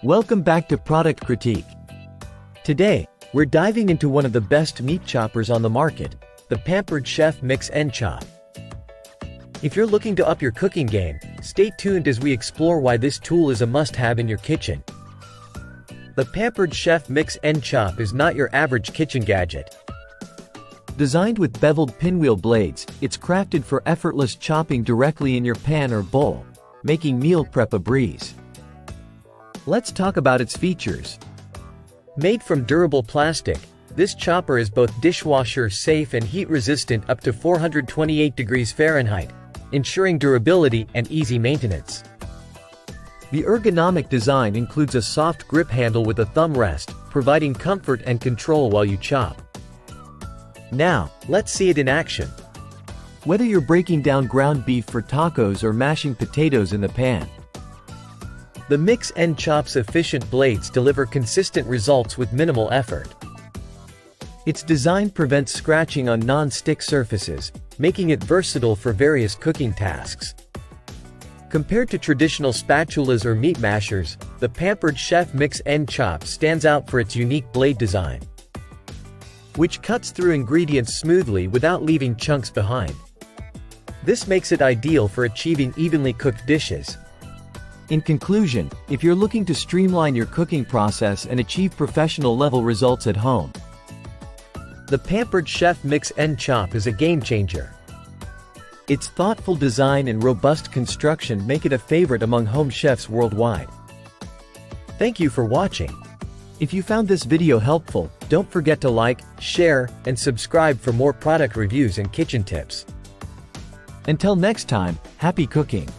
Welcome back to Product Critique. Today, we're diving into one of the best meat choppers on the market, the Pampered Chef Mix & Chop. If you're looking to up your cooking game, stay tuned as we explore why this tool is a must-have in your kitchen. The Pampered Chef Mix & Chop is not your average kitchen gadget. Designed with beveled pinwheel blades, it's crafted for effortless chopping directly in your pan or bowl, making meal prep a breeze. Let's talk about its features. Made from durable plastic, this chopper is both dishwasher safe and heat resistant up to 428 degrees Fahrenheit, ensuring durability and easy maintenance. The ergonomic design includes a soft grip handle with a thumb rest, providing comfort and control while you chop. Now, let's see it in action. Whether you're breaking down ground beef for tacos or mashing potatoes in the pan, the Mix & Chop's efficient blades deliver consistent results with minimal effort. Its design prevents scratching on non-stick surfaces, making it versatile for various cooking tasks. Compared to traditional spatulas or meat mashers, the Pampered Chef Mix & Chop stands out for its unique blade design, which cuts through ingredients smoothly without leaving chunks behind. This makes it ideal for achieving evenly cooked dishes. In conclusion, if you're looking to streamline your cooking process and achieve professional-level results at home, the Pampered Chef Mix & Chop is a game-changer. Its thoughtful design and robust construction make it a favorite among home chefs worldwide. Thank you for watching. If you found this video helpful, don't forget to like, share, and subscribe for more product reviews and kitchen tips. Until next time, happy cooking!